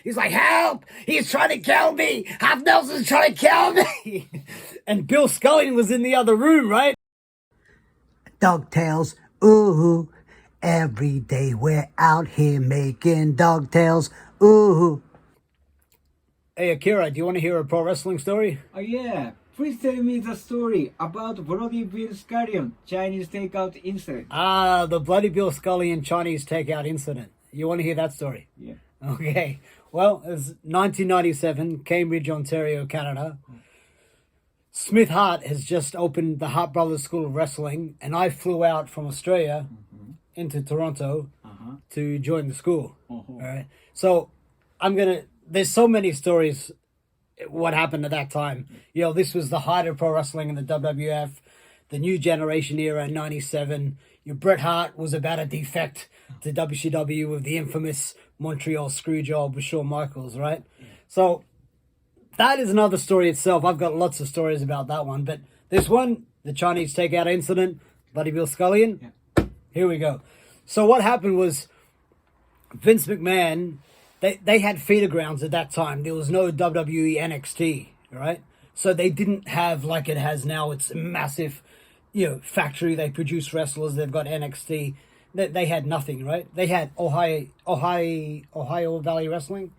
He's like, help! He's trying to kill me! Half Nelson's trying to kill me! And Bill Skullion was in the other room, right? Dogtails, ooh. Every day we're out here making dogtails, ooh. Hey, Akira, do you want to hear a pro wrestling story? Oh yeah, please tell me the story about Bloody Bill Skullion Chinese takeout incident. Ah, the bloody Bill Skullion Chinese takeout incident. You want to hear that story? Yeah. Okay. Well, it's 1997, Cambridge, Ontario, Canada. Smith Hart has just opened the Hart Brothers School of Wrestling, and I flew out from Australia into Toronto to join the school. All right. So there's so many stories what happened at that time. You know, this was the height of pro wrestling in the WWF, the new generation era in 97. Bret Hart was about to defect to WCW with the infamous Montreal screwjob with Shawn Michaels, right? So that is another story itself. I've got lots of stories about that one. But this one, the Chinese takeout incident, Bloody Bill Skullion, here we go. So what happened was Vince McMahon, they had feeder grounds at that time. There was no WWE NXT, right? So they didn't have like it has now. It's a massive, factory. They produce wrestlers. They've got NXT. They had nothing, right? They had Ohio Valley Wrestling.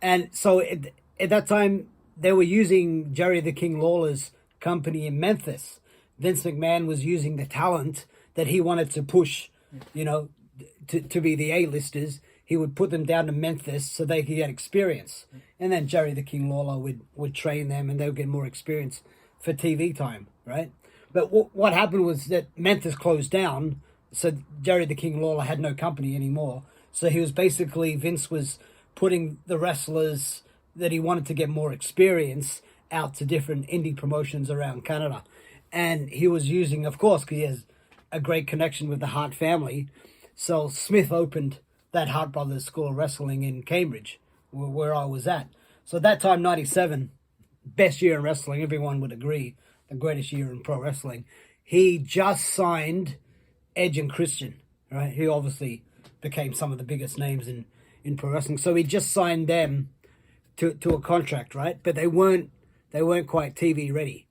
And so at that time, they were using Jerry the King Lawler's company in Memphis. Vince McMahon was using the talent that he wanted to push, to be the A-listers. He would put them down to Memphis so they could get experience. And then Jerry the King Lawler would train them and they would get more experience for TV time, right? But what happened was that Memphis closed down, so Jerry the King Lawler had no company anymore. So Vince was putting the wrestlers that he wanted to get more experience out to different indie promotions around Canada. And he was using, of course, because he has a great connection with the Hart family. So Smith opened that Hart Brothers School of Wrestling in Cambridge, where I was at. So at that time, 97, best year in wrestling, everyone would agree, the greatest year in pro wrestling. He just signed Edge and Christian, right? He obviously became some of the biggest names in pro wrestling. So he just signed them to a contract, right? But they weren't quite TV ready.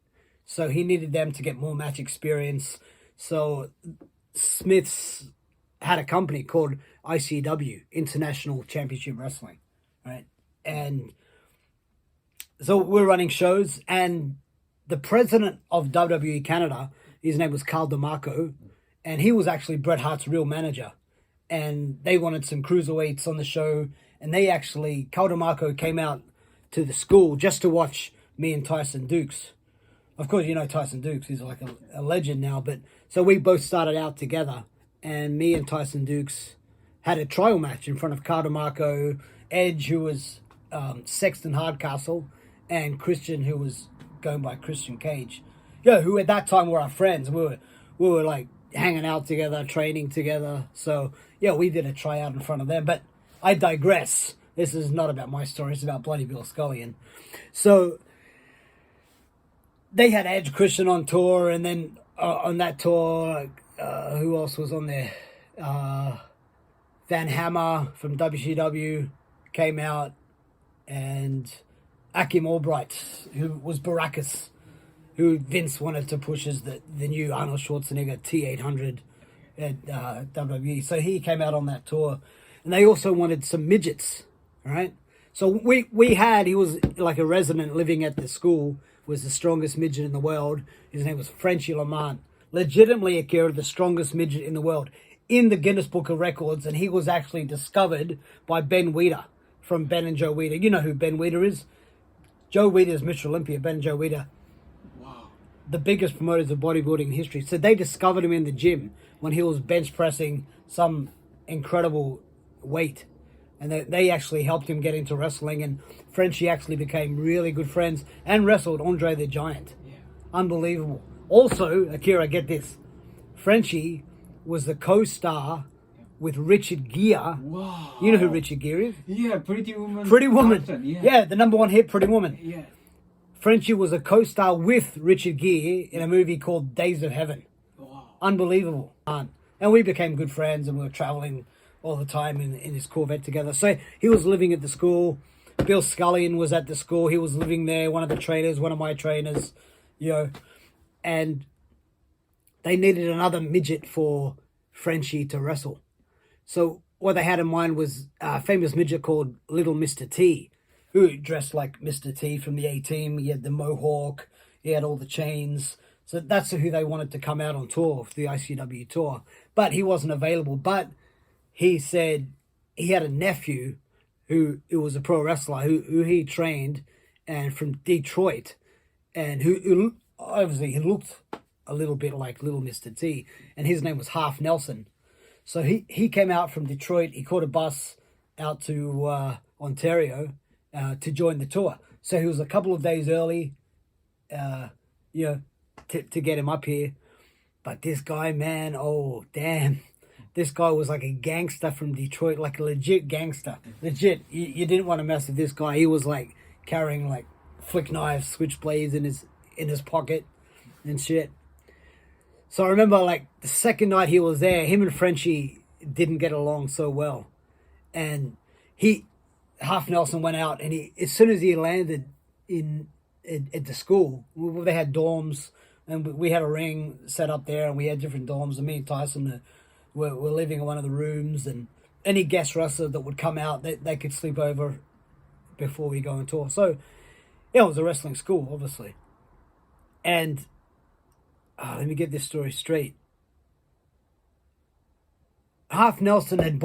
So he needed them to get more match experience. So Smith's had a company called ICW, International Championship Wrestling, right? And so we're running shows, and the president of WWE Canada, his name was Carl DeMarco, and he was actually Bret Hart's real manager. And they wanted some cruiserweights on the show, and Carl DeMarco came out to the school just to watch me and Tyson Dukes. Of course, Tyson Dukes, he's like a legend now, but so we both started out together, and me and Tyson Dukes had a trial match in front of Carl DeMarco, Edge, who was Sexton Hardcastle, and Christian, who was going by Christian Cage. Who at that time were our friends. We were like hanging out together, training together. So, we did a tryout in front of them. But I digress. This is not about my story. It's about bloody Bill Skullion. So they had Edge Christian on tour, and then on that tour, who else was on there? Van Hammer from WCW came out, and Akim Albright, who was Baracus, who Vince wanted to push as the new Arnold Schwarzenegger T-800 at WWE. So he came out on that tour. And they also wanted some midgets, right? So he was like a resident living at the school, was the strongest midget in the world. His name was Frenchie Lamont. Legitimately, Akira, the strongest midget in the world, in the Guinness Book of Records. And he was actually discovered by Ben Weeder from Ben and Joe Weeder. You know who Ben Weeder is? Joe Weeder is Mr. Olympia, Ben and Joe Weeder. Wow. The biggest promoters of bodybuilding in history. So they discovered him in the gym when he was bench pressing some incredible weight. And they actually helped him get into wrestling. And Frenchie actually became really good friends and wrestled Andre the Giant. Yeah. Unbelievable. Also, Akira, get this. Frenchie was the co-star with Richard Gere. Wow. You know who Richard Gere is? Yeah, Pretty Woman. Pretty Woman. Person, yeah. Yeah, the number one hit, Pretty Woman. Yeah. Frenchie was a co-star with Richard Gere in a movie called Days of Heaven. Wow. Unbelievable. And we became good friends, and we were traveling all the time in his Corvette together. So he was living at the school. Bill Skullion was at the school. He was living there, one of the trainers, one of my trainers, you know. And they needed another midget for Frenchie to wrestle. So what they had in mind was a famous midget called Little Mr. T, who dressed like Mr. T from the A-Team. He had the mohawk. He had all the chains. So that's who they wanted to come out on tour, for the ICW tour. But he wasn't available. But he said he had a nephew who was a pro wrestler who he trained, and from Detroit, and who obviously he looked a little bit like Little Mr. T, and his name was Half Nelson. So he came out from Detroit. He caught a bus out to Ontario to join the tour. So he was a couple of days early, to get him up here. But this guy, man, oh, damn. This guy was like a gangster from Detroit, like a legit gangster. Legit. You didn't want to mess with this guy. He was like carrying like flick knives, switchblades in his pocket and shit. So I remember like the second night he was there, him and Frenchie didn't get along so well. And Half Nelson went out, and as soon as he landed at the school, they had dorms, and we had a ring set up there, and we had different dorms, and me and Tyson were living in one of the rooms, and any guest wrestler that would come out, they could sleep over before we go on tour. So yeah, it was a wrestling school, obviously. And let me get this story straight. Half Nelson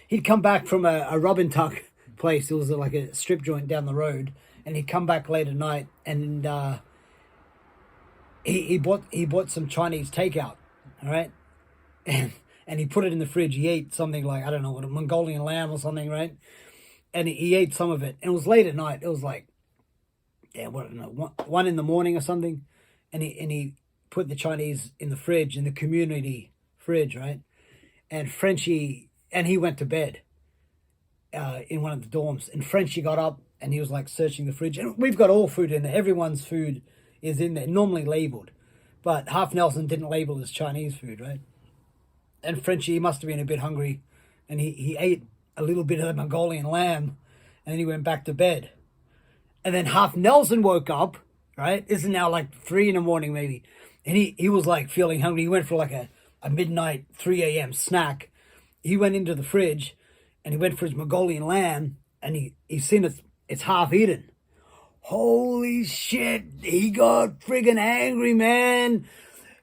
he'd come back from a rub and tuck place. It was like a strip joint down the road, and he'd come back late at night, and he bought some Chinese takeout, all right, and he put it in the fridge. He ate something like, I don't know, what, a Mongolian lamb or something, right? And he ate some of it, and it was late at night. It was like, yeah, what, I don't know, 1 in the morning or something, and he put the Chinese in the fridge, in the community fridge, right? And Frenchie, and he went to bed in one of the dorms, and Frenchie got up, and he was like searching the fridge, and we've got all food in there. Everyone's food is in there, normally labeled, but Half Nelson didn't label his Chinese food, right? And Frenchie, he must have been a bit hungry, and he ate a little bit of the Mongolian lamb, and then he went back to bed. And then Half Nelson woke up, right? This is now like 3 in the morning maybe, and he was like feeling hungry. He went for like a midnight 3 a.m. snack. He went into the fridge, and he went for his Mongolian lamb, and he seen it's half eaten. Holy shit, he got friggin' angry, man.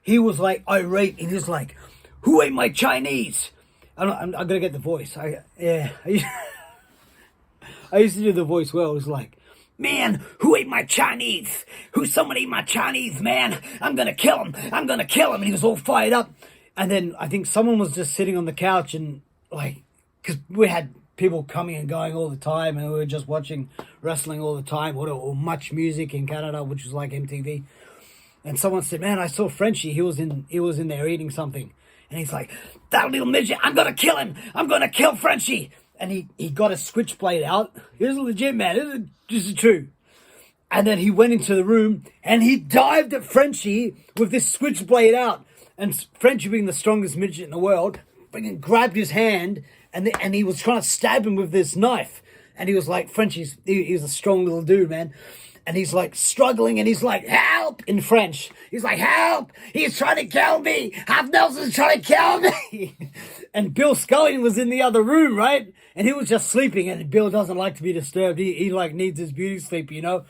He was like irate, and he was like, who ate my Chinese? I'm gonna get the voice. I used to do the voice well. It was like, man, who ate my Chinese? Someone ate my Chinese, man. I'm gonna kill him. And he was all fired up. And then I think someone was just sitting on the couch, and like, because we had people coming and going all the time, and we were just watching wrestling all the time, or much music in Canada, which was like MTV. And someone said, man, I saw Frenchie. He was in there eating something. And he's like, that little midget, I'm going to kill him. I'm going to kill Frenchie. And he got a switchblade out. This is legit, man. This is true. And then he went into the room, and he dived at Frenchie with this switchblade out. And Frenchie, being the strongest midget in the world, freaking grabbed his hand, and he was trying to stab him with this knife. And he was like, Frenchie's, he's a strong little dude, man. And he's like struggling, and he's like, help, in French. He's like, help, he's trying to kill me. Half Nelson's trying to kill me. And Bill Skullion was in the other room, right? And he was just sleeping, and Bill doesn't like to be disturbed. He like needs his beauty sleep, you know?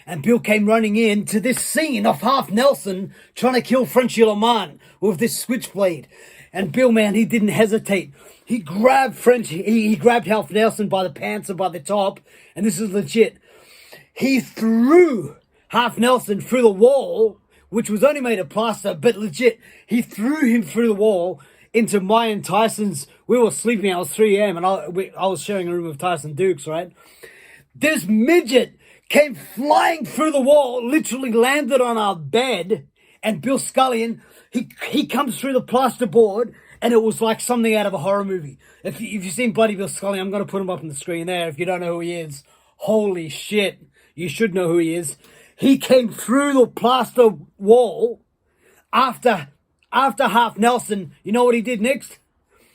And Bill came running in to this scene of Half Nelson trying to kill Frenchie Lamont with this switchblade. And Bill, man, he didn't hesitate. He grabbed he grabbed Half Nelson by the pants and by the top, and this is legit. He threw Half Nelson through the wall, which was only made of plaster, but legit, he threw him through the wall into my and Tyson's. We were sleeping, I was 3 a.m., and I was sharing a room with Tyson Dukes, right? This midget came flying through the wall, literally landed on our bed, and Bill Skullion, he comes through the plasterboard, and it was like something out of a horror movie. If you've seen Bloody Bill Skullion, I'm going to put him up on the screen there. If you don't know who he is, holy shit, you should know who he is. He came through the plaster wall after Half Nelson. You know what he did next?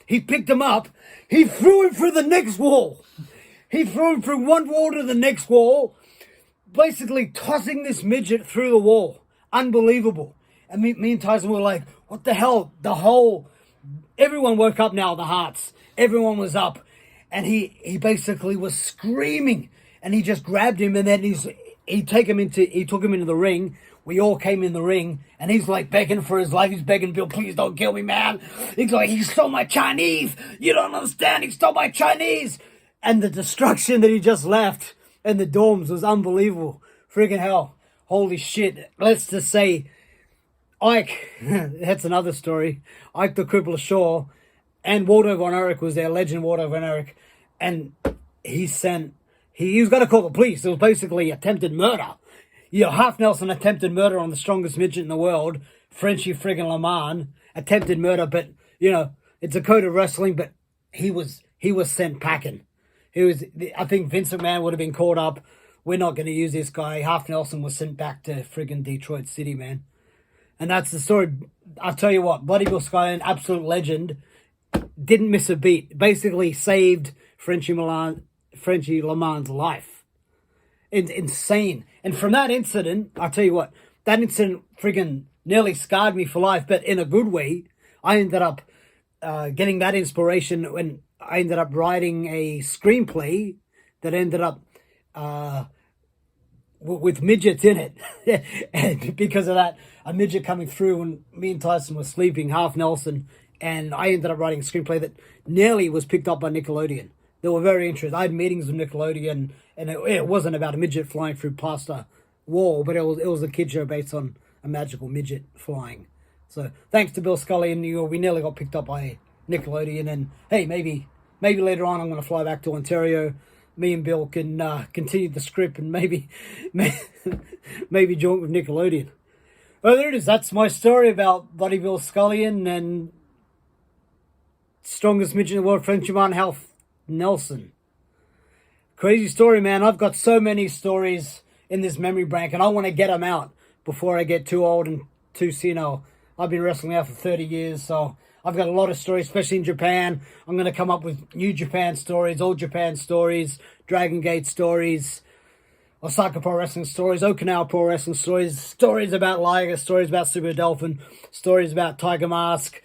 He picked him up. He threw him through the next wall. He threw him through one wall to the next wall, basically tossing this midget through the wall. Unbelievable. And me and Tyson were like, what the hell? Everyone woke up now, the Hearts. Everyone was up. And he basically was screaming. And he just grabbed him, and then he took him into the ring. We all came in the ring, and he's like begging for his life. He's begging Bill, please don't kill me, man. He's like, he stole my Chinese. You don't understand. He stole my Chinese. And the destruction that he just left in the dorms was unbelievable. Friggin' hell. Holy shit. Let's just say Ike, that's another story. Ike the Crippler Shaw and Waldo Von Erich was there, legend Waldo Von Erich. And he was going to call the police. It was basically attempted murder. Half Nelson attempted murder on the strongest midget in the world, Frenchie friggin' Lamar, attempted murder, but, it's a code of wrestling, but he was sent packing. I think Vince McMahon would have been caught up. We're not going to use this guy. Half Nelson was sent back to friggin' Detroit City, man. And that's the story. I'll tell you what, Bloody Bill Skullion, absolute legend, didn't miss a beat. Basically saved Frenchie Lamar's life. Insane. And from that incident, I'll tell you what, that incident friggin' nearly scarred me for life, but in a good way. I ended up getting that inspiration when I ended up writing a screenplay that ended up with midgets in it. And because of that, a midget coming through when me and Tyson were sleeping, Half Nelson, and I ended up writing a screenplay that nearly was picked up by Nickelodeon. They were very interested. I had meetings with Nickelodeon, and it wasn't about a midget flying through past a wall, but it was a kid show based on a magical midget flying. So thanks to Bill Skullion, we nearly got picked up by Nickelodeon, and hey, maybe later on I'm going to fly back to Ontario. Me and Bill can continue the script and maybe join with Nickelodeon. Well, there it is. That's my story about Bloody Bill Skullion and strongest midget in the world, Frenchie Half Nelson. Crazy story, man. I've got so many stories in this memory bank, and I want to get them out before I get too old and too senile. I've been wrestling now for 30 years, so I've got a lot of stories, especially in Japan. I'm going to come up with New Japan stories, Old Japan stories, Dragon Gate stories, Osaka Pro Wrestling stories, Okinawa Pro Wrestling stories about Liger, stories about Super Dolphin, stories about Tiger Mask.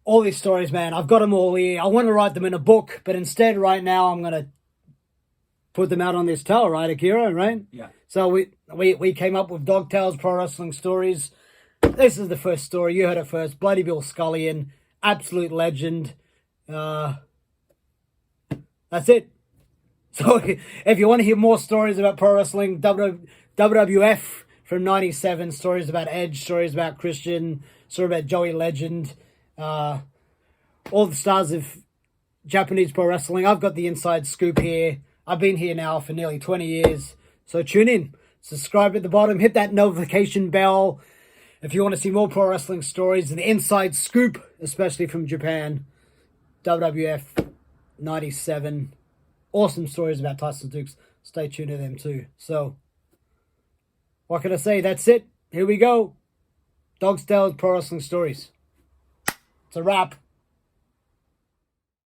All these stories, man, I've got them all here. I want to write them in a book, but instead right now I'm going to put them out on this towel, right, Akira, right? Yeah. So we came up with Dog Tales Pro Wrestling Stories. This is the first story. You heard it first. Bloody Bill Skullion, absolute legend. That's it. So if you want to hear more stories about pro wrestling, WWF from 97, stories about Edge, stories about Christian, stories about Joey Legend, all the stars of Japanese pro wrestling. I've got the inside scoop here. I've been here now for nearly 20 years. So tune in, subscribe at the bottom, hit that notification bell if you want to see more pro wrestling stories and the inside scoop, especially from Japan. WWF 97. Awesome stories about Tyson Dukes. Stay tuned to them too. So, what can I say? That's it. Here we go. Dog's Tales Pro Wrestling Stories. It's a wrap.